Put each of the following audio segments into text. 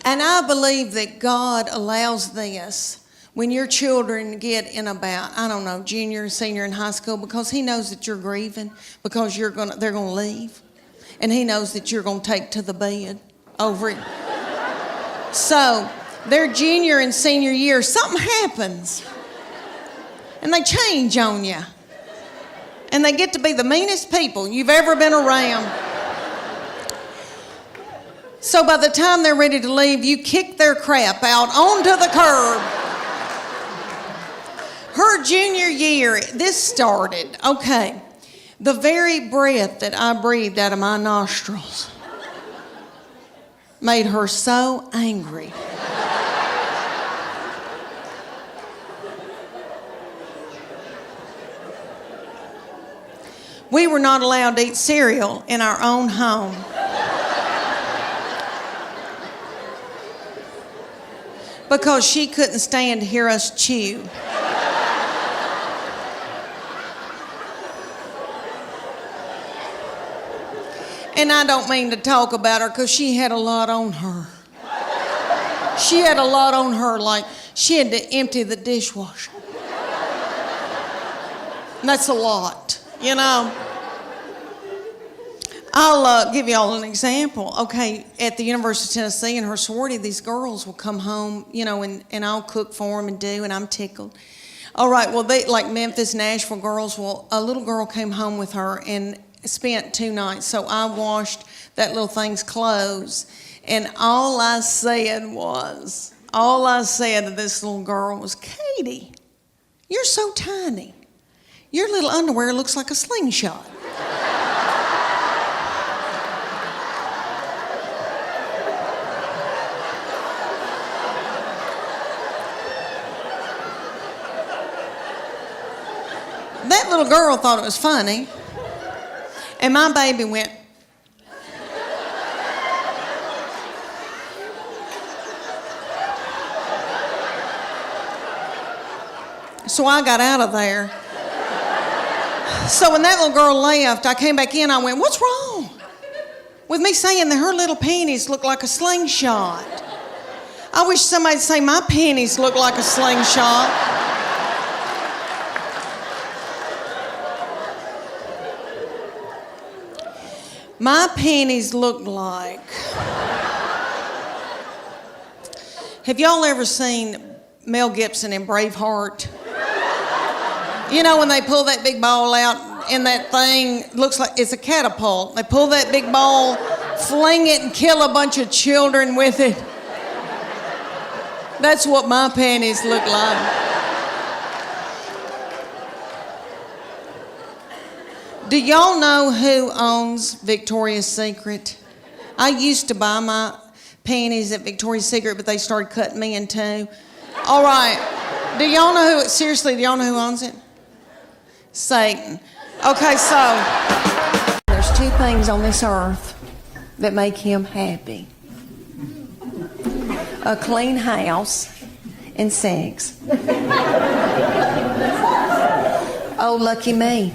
And I believe that God allows this when your children get in about, I don't know, junior, senior in high school, because He knows that you're grieving, because they're going to leave. And He knows that you're going to take to the bed over it. So their junior and senior year, something happens. And they change on you. And they get to be the meanest people you've ever been around. So by the time they're ready to leave, you kick their crap out onto the curb. Her junior year, this started, okay, the very breath that I breathed out of my nostrils made her so angry. We were not allowed to eat cereal in our own home. Because she couldn't stand to hear us chew. And I don't mean to talk about her because she had a lot on her. She had a lot on her, like she had to empty the dishwasher. And that's a lot, you know. I'll give you all an example. Okay, at the University of Tennessee in her sorority, these girls will come home, you know, and I'll cook for them and do, and I'm tickled. All right, well, they like Memphis, Nashville girls. Well, a little girl came home with her and spent 2 nights. So I washed that little thing's clothes, and all I said to this little girl was, Katie, you're so tiny. Your little underwear looks like a slingshot. That little girl thought it was funny, and my baby went. So I got out of there. So when that little girl left, I came back in, I went, what's wrong with me saying that her little panties look like a slingshot? I wish somebody'd say my panties look like a slingshot. My panties look like... Have y'all ever seen Mel Gibson in Braveheart? You know when they pull that big ball out and that thing looks like it's a catapult. They pull that big ball, fling it and kill a bunch of children with it. That's what my panties look like. Do y'all know who owns Victoria's Secret? I used to buy my panties at Victoria's Secret, but they started cutting me in two. All right. Do y'all know seriously, do y'all know who owns it? Satan. Okay, so there's 2 things on this earth that make him happy. A clean house and sex. Oh, lucky me.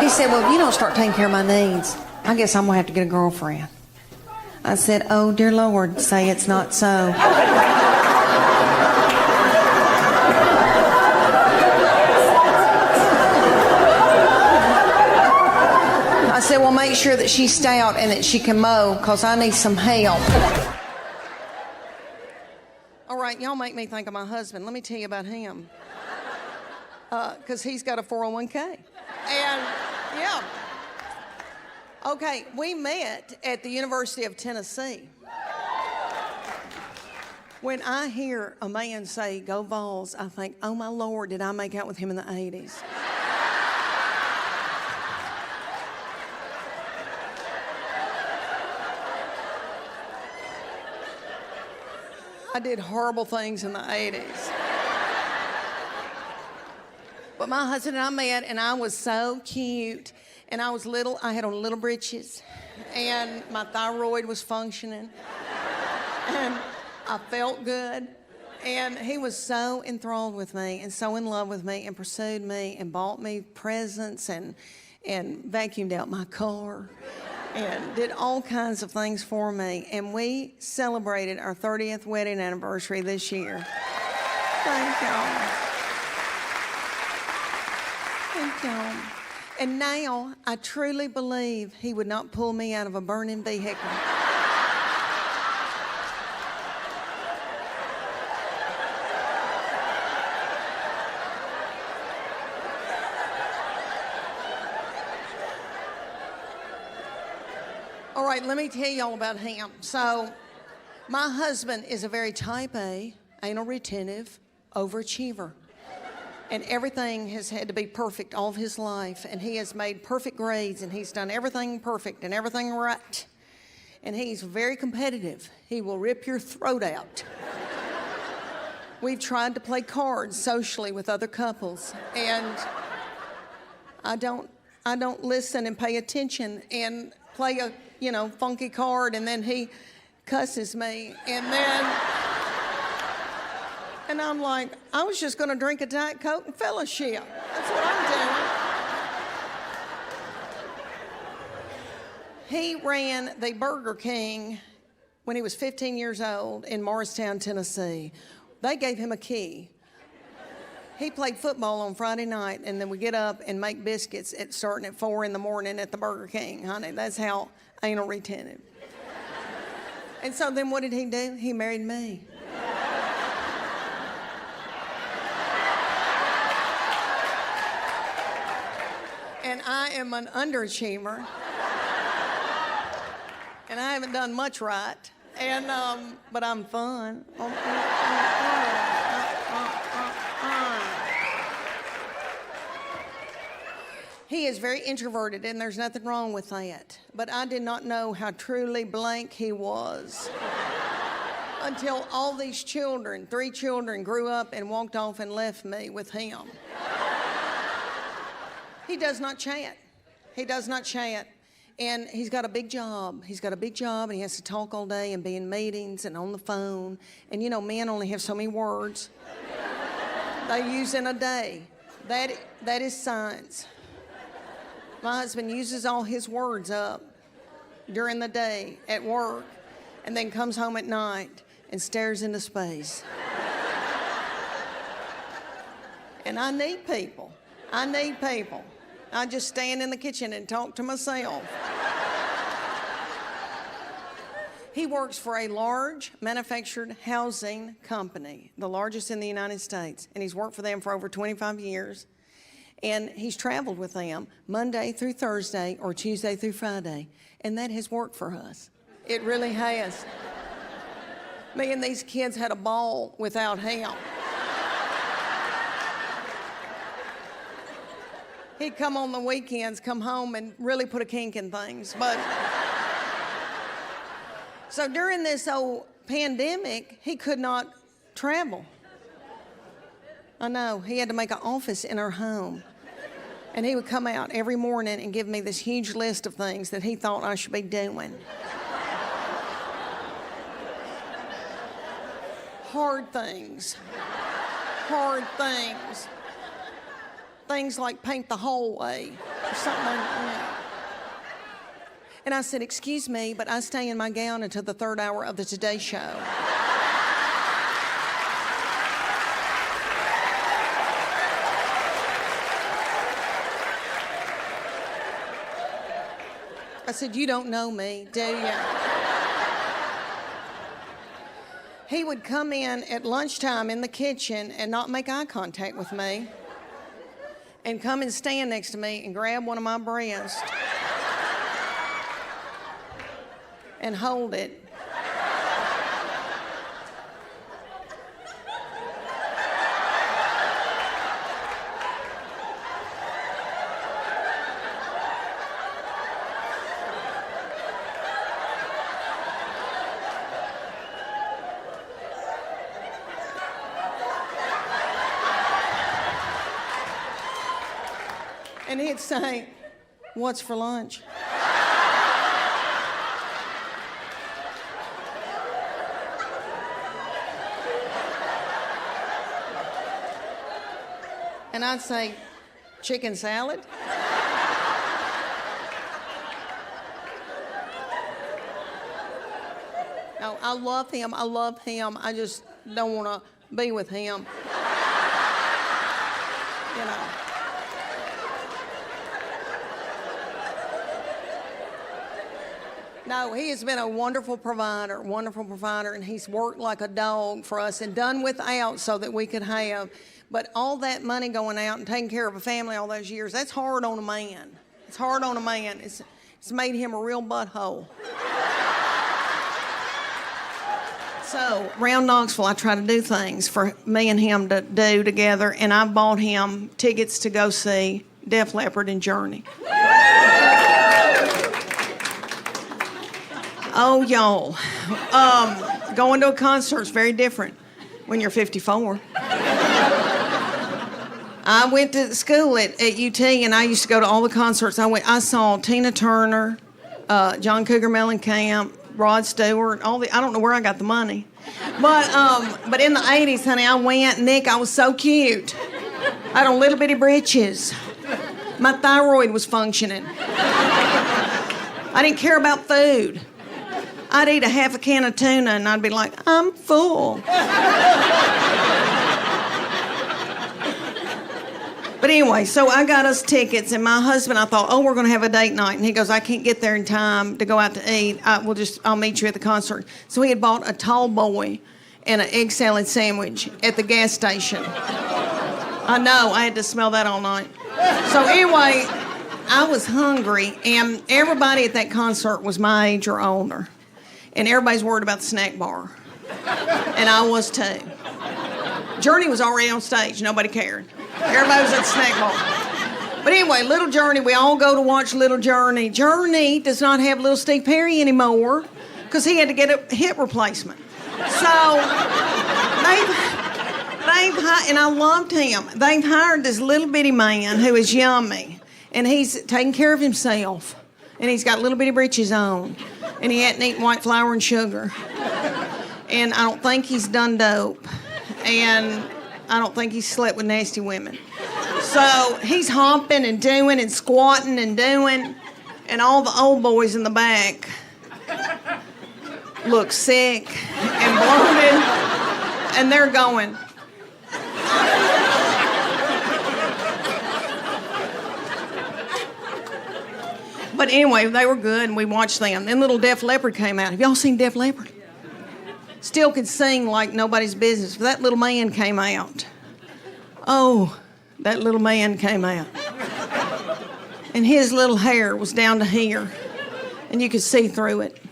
He said, well, if you don't start taking care of my needs, I guess I'm going to have to get a girlfriend. I said, oh, dear Lord, say it's not so. I said, well, make sure that she's stout and that she can mow, because I need some help. All right, y'all make me think of my husband. Let me tell you about him. Because he's got a 401k. And, yeah. Okay, we met at the University of Tennessee. When I hear a man say, go Vols, I think, oh my Lord, did I make out with him in the 80s? I did horrible things in the 80s. But my husband and I met, and I was so cute. And I was little, I had on little britches, and my thyroid was functioning, and I felt good. And he was so enthralled with me and so in love with me and pursued me and bought me presents and vacuumed out my car. and did all kinds of things for me. And we celebrated our 30th wedding anniversary this year. Thank y'all. Thank y'all. And now I truly believe he would not pull me out of a burning vehicle. All right, let me tell y'all about him. So, my husband is a very type A, anal retentive, overachiever. And everything has had to be perfect all of his life. And he has made perfect grades, and he's done everything perfect and everything right. And he's very competitive. He will rip your throat out. We've tried to play cards socially with other couples, and I don't listen and pay attention and play a, funky card, and then he cusses me, and I'm like, I was just gonna drink a Diet Coke and fellowship. That's what I'm doing. He ran the Burger King when he was 15 years old in Morristown, Tennessee. They gave him a key. He played football on Friday night, and then we get up and make biscuits starting at 4 in the morning at the Burger King, honey. That's how anal retentive. And so then what did he do? He married me. And I am an underachiever. And I haven't done much right. And, but I'm fun. He is very introverted, and there's nothing wrong with that. But I did not know how truly blank he was until all these children, 3 children, grew up and walked off and left me with him. He does not chat. He does not chat. And he's got a big job. He's got a big job, and he has to talk all day and be in meetings and on the phone. And men only have so many words they use in a day. That is science. My husband uses all his words up during the day at work, and then comes home at night and stares into space. And I need people. I just stand in the kitchen and talk to myself. He works for a large manufactured housing company, the largest in the United States, and he's worked for them for over 25 years. And he's traveled with them Monday through Thursday or Tuesday through Friday. And that has worked for us. It really has. Me and these kids had a ball without him. He'd come on the weekends, come home and really put a kink in things. So during this old pandemic, he could not travel. I know, he had to make an office in our home. And he would come out every morning and give me this huge list of things that he thought I should be doing. Hard things. Things like paint the hallway or something like that. And I said, excuse me, but I stay in my gown until the 3rd hour of the Today Show. I said, you don't know me, do you? He would come in at lunchtime in the kitchen and not make eye contact with me, and come and stand next to me and grab one of my breasts and hold it. And he'd say, what's for lunch? And I'd say, chicken salad? No, I love him. I love him. I just don't want to be with him. You know. No, he has been a wonderful provider, and he's worked like a dog for us and done without so that we could have. But all that money going out and taking care of a family all those years, that's hard on a man. It's hard on a man. It's made him a real butthole. So, around Knoxville, I try to do things for me and him to do together, and I bought him tickets to go see Def Leppard and Journey. Oh, y'all. Going to a concert is very different when you're 54. I went to school at UT, and I used to go to all the concerts. I saw Tina Turner, John Cougar Mellencamp, Rod Stewart, I don't know where I got the money. But in the 80s, honey, I went. Nick, I was so cute. I had on little bitty britches. My thyroid was functioning. I didn't care about food. I'd eat a half a can of tuna and I'd be like, I'm full. But anyway, so I got us tickets, and my husband, I thought, we're going to have a date night. And he goes, I can't get there in time to go out to eat. I'll meet you at the concert. So he had bought a tall boy and an egg salad sandwich at the gas station. I know, I had to smell that all night. So anyway, I was hungry, and everybody at that concert was my age or older. And everybody's worried about the snack bar. And I was too. Journey was already on stage. Nobody cared. Everybody was at the snack bar. But anyway, Little Journey, we all go to watch Little Journey. Journey does not have Little Steve Perry anymore because he had to get a hip replacement. So and I loved him. They've hired this little bitty man who is yummy, and he's taking care of himself, and he's got little bitty breeches on, and he hadn't eaten white flour and sugar, and I don't think he's done dope, and I don't think he's slept with nasty women. So he's hopping and doing and squatting and doing, and all the old boys in the back look sick and bloated, and they're going. But anyway, they were good, and we watched them. Then little Def Leppard came out. Have y'all seen Def Leppard? Still could sing like nobody's business. But that little man came out. Oh, that little man came out. And his little hair was down to here, and you could see through it.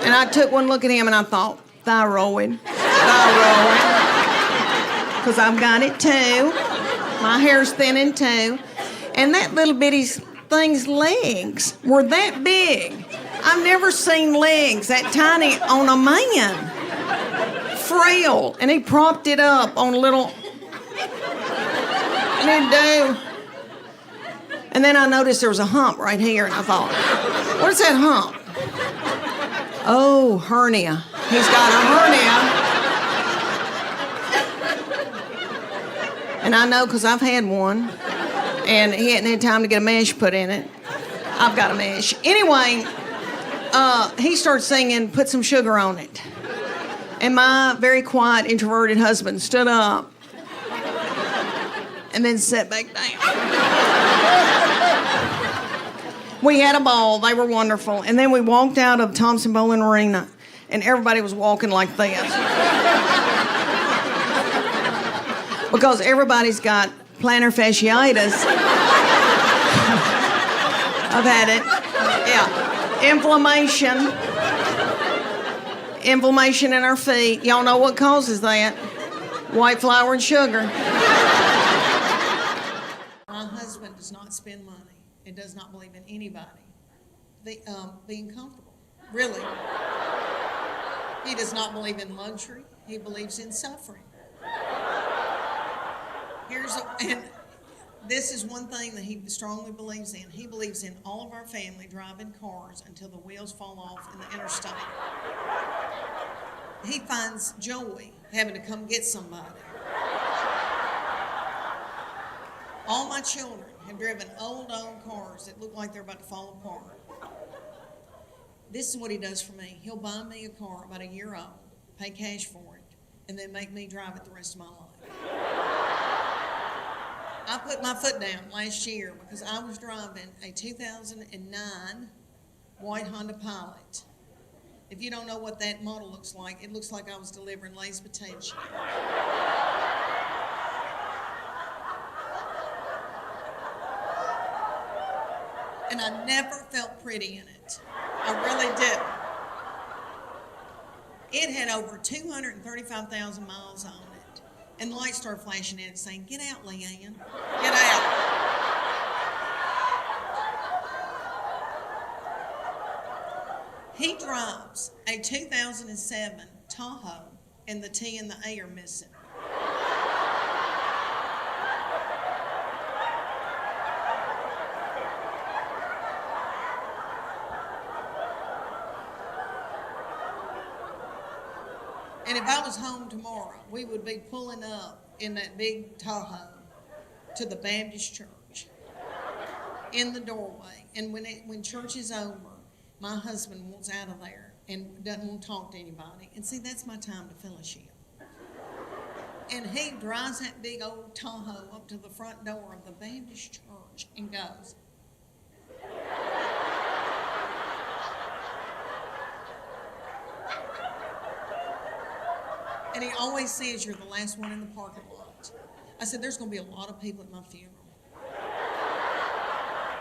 And I took one look at him, and I thought, thyroid. Because I've got it too. My hair's thinning too. And that little bitty thing's legs were that big. I've never seen legs that tiny on a man. Frail. And he propped it up on a little... And he'd do... And then I noticed there was a hump right here, and I thought, what is that hump? Oh, hernia. He's got a hernia. And I know because I've had one, and he hadn't had time to get a mesh put in it. I've got a mesh. Anyway, he started singing, Put Some Sugar on It. And my very quiet, introverted husband stood up and then sat back down. We had a ball. They were wonderful. And then we walked out of Thompson Bowling Arena, and everybody was walking like this. Because everybody's got plantar fasciitis. I've had it. Yeah. Inflammation in our feet. Y'all know what causes that? White flour and sugar. My husband does not spend money and does not believe in anybody being comfortable. Really. He does not believe in luxury. He believes in suffering. And this is one thing that he strongly believes in. He believes in all of our family driving cars until the wheels fall off in the interstate. He finds joy having to come get somebody. All my children have driven old cars that look like they're about to fall apart. This is what he does for me. He'll buy me a car about a year old, pay cash for it, and then make me drive it the rest of my life. I put my foot down last year because I was driving a 2009 white Honda Pilot. If you don't know what that model looks like, it looks like I was delivering Lay's potato chips. And I never felt pretty in it. I really did. It had over 235,000 miles on it. And the lights started flashing in it saying, "Get out, Leanne. Get out." He drives a 2007 Tahoe, and the T and the A are missing. And if I was home tomorrow, we would be pulling up in that big Tahoe to the Baptist church in the doorway. And when church is over, my husband wants out of there and doesn't want to talk to anybody. And see, that's my time to fellowship. And he drives that big old Tahoe up to the front door of the Baptist church and goes, and he always says, "You're the last one in the parking lot." I said, "There's going to be a lot of people at my funeral."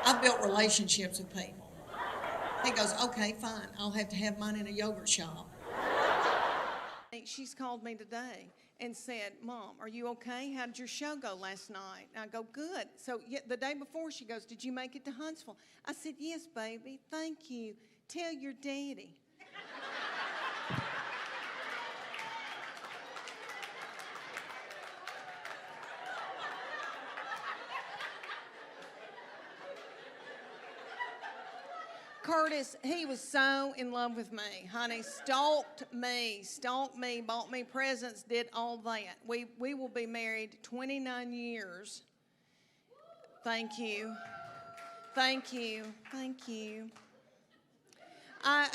I've built relationships with people. He goes, "Okay, fine. I'll have to have mine in a yogurt shop." She's called me today and said, "Mom, are you okay? How did your show go last night?" And I go, "Good." So the day before, she goes, "Did you make it to Huntsville?" I said, "Yes, baby. Thank you. Tell your daddy." Curtis, he was so in love with me, honey. Stalked me, bought me presents, did all that. We will be married 29 years. Thank you. Thank you. Thank you. I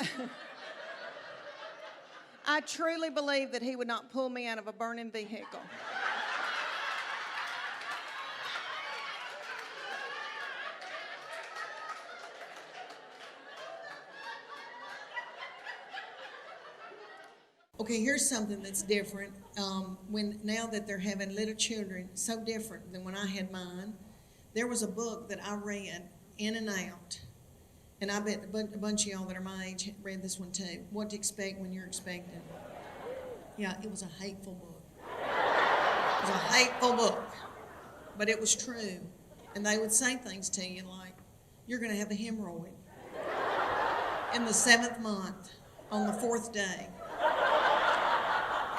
truly believe that he would not pull me out of a burning vehicle. Okay, here's something that's different. Now that they're having little children, so different than when I had mine. There was a book that I read in and out, and I bet a bunch of y'all that are my age read this one too. What to expect when you're expecting. Yeah, it was a hateful book. It was a hateful book, but it was true. And they would say things to you like, "You're going to have a hemorrhoid in the 7th month on the 4th day."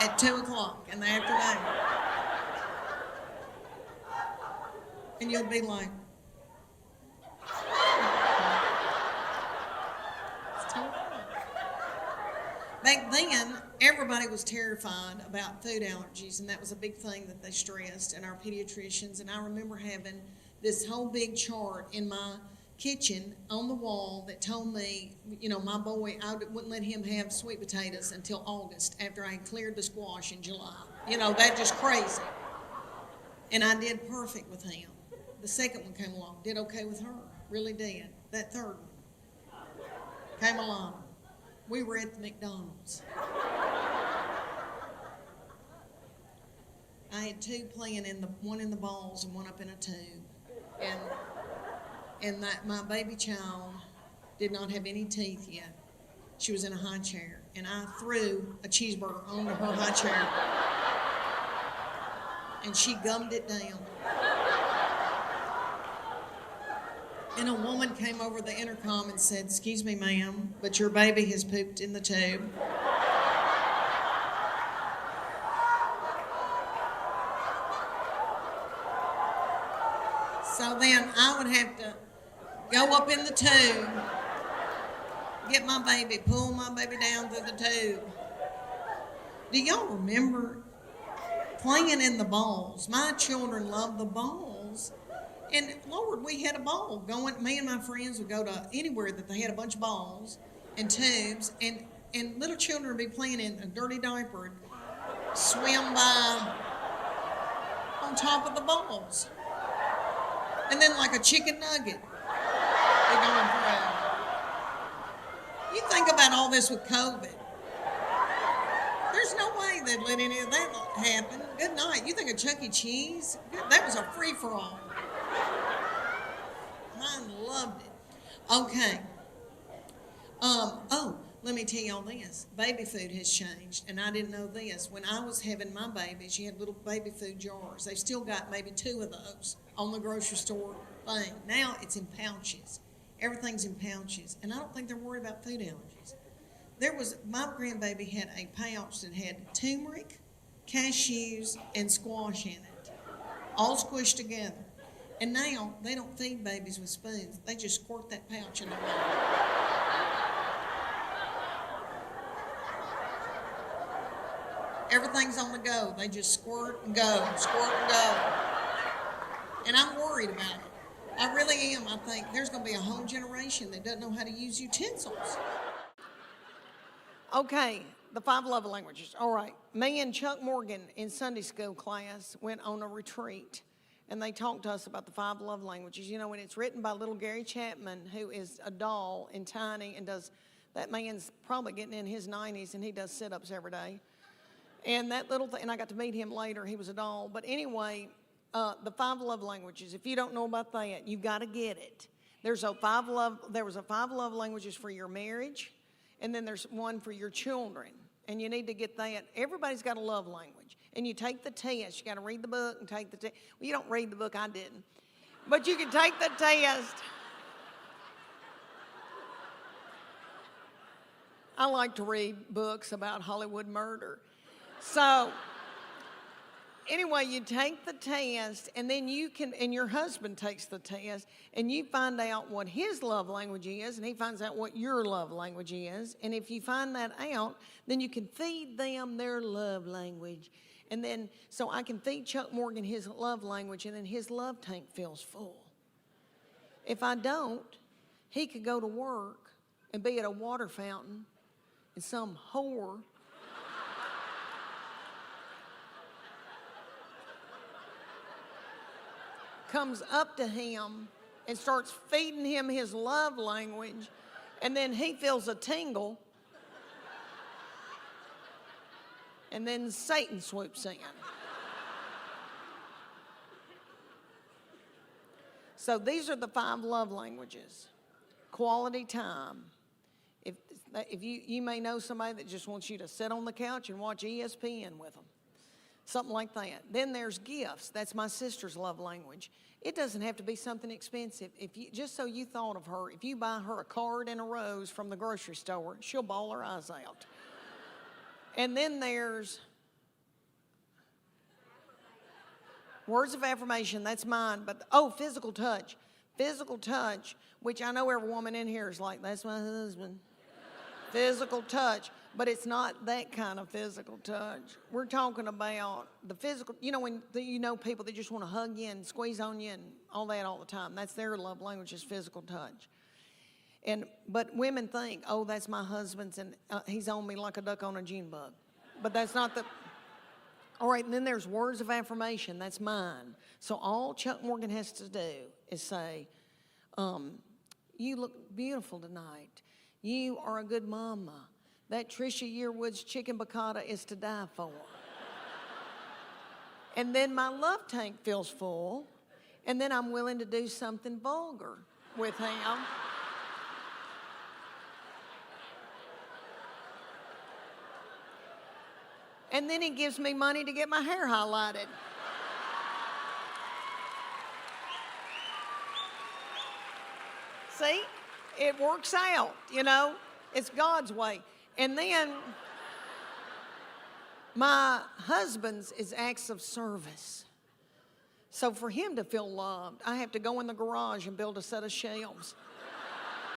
At 2 o'clock in the afternoon. And you'd be like, it's 2 o'clock. Back then, everybody was terrified about food allergies, and that was a big thing that they stressed, and our pediatricians. And I remember having this whole big chart in my kitchen on the wall that told me, my boy, I wouldn't let him have sweet potatoes until August after I had cleared the squash in July. That just crazy. And I did perfect with him. The second one came along, did okay with her, really did. That third one came along. We were at the McDonald's. I had two playing one in the balls and one up in a tube. And my baby child did not have any teeth yet. She was in a high chair, and I threw a cheeseburger onto her high chair, and she gummed it down. And a woman came over the intercom and said, "Excuse me, ma'am, but your baby has pooped in the tube." So then I would have to go up in the tube, get my baby, pull my baby down through the tube. Do y'all remember playing in the balls? My children loved the balls. And Lord, we had a ball going. Me and my friends would go to anywhere that they had a bunch of balls, and tubes, and little children would be playing in a dirty diaper and swim by on top of the balls. And then like a chicken nugget, they're going through. You think about all this with COVID. There's no way they'd let any of that happen. Good night. You think of Chuck E. Cheese? That was a free-for-all. I loved it. Okay. Let me tell y'all this. Baby food has changed, and I didn't know this. When I was having my babies, you had little baby food jars. They've still got maybe 2 of those on the grocery store thing. Now it's in pouches. Everything's in pouches, and I don't think they're worried about food allergies. My grandbaby had a pouch that had turmeric, cashews, and squash in it, all squished together. And now they don't feed babies with spoons. They just squirt that pouch in their mouth. Everything's on the go. They just squirt and go, squirt and go. And I'm worried about it. I really am. I think there's going to be a whole generation that doesn't know how to use utensils. Okay, the 5 love languages. All right. Me and Chuck Morgan in Sunday school class went on a retreat, and they talked to us about the 5 love languages. You know, and it's written by little Gary Chapman, who is a doll and tiny and does, that man's probably getting in his 90s, and he does sit-ups every day. And that little thing, and I got to meet him later. He was a doll. But anyway, the 5 love languages, if you don't know about that, you've got to get it. There was a 5 love languages for your marriage, and then there's one for your children. And you need to get that. Everybody's got a love language. And you take the test. You got to read the book and take the test. Well, you don't read the book. I didn't. But you can take the test. I like to read books about Hollywood murder. So, anyway, you take the test, and then you can, and your husband takes the test, and you find out what his love language is, and he finds out what your love language is. And if you find that out, then you can feed them their love language. And then, so I can feed Chuck Morgan his love language, and then his love tank feels full. If I don't, he could go to work and be at a water fountain, and some whore comes up to him and starts feeding him his love language, and then he feels a tingle, and then Satan swoops in. So these are the 5 love languages. Quality time. If you may know somebody that just wants you to sit on the couch and watch ESPN with them. Something like that. Then there's gifts. That's my sister's love language. It doesn't have to be something expensive. Just so you thought of her, if you buy her a card and a rose from the grocery store, she'll bawl her eyes out. And then there's words of affirmation. That's mine. But physical touch. Physical touch, which I know every woman in here is like, that's my husband. Physical touch. But it's not that kind of physical touch. We're talking about the physical, when you know people that just want to hug you and squeeze on you and all that all the time. That's their love language, is physical touch. But women think, that's my husband's, and he's on me like a duck on a June bug. But that's not the. All right, and then there's words of affirmation. That's mine. So all Chuck Morgan has to do is say, you look beautiful tonight. You are a good mama. That Trisha Yearwood's chicken piccata is to die for. And then my love tank feels full, and then I'm willing to do something vulgar with him. And then he gives me money to get my hair highlighted. See? It works out, It's God's way. And then my husband's is acts of service. So for him to feel loved, I have to go in the garage and build a set of shelves.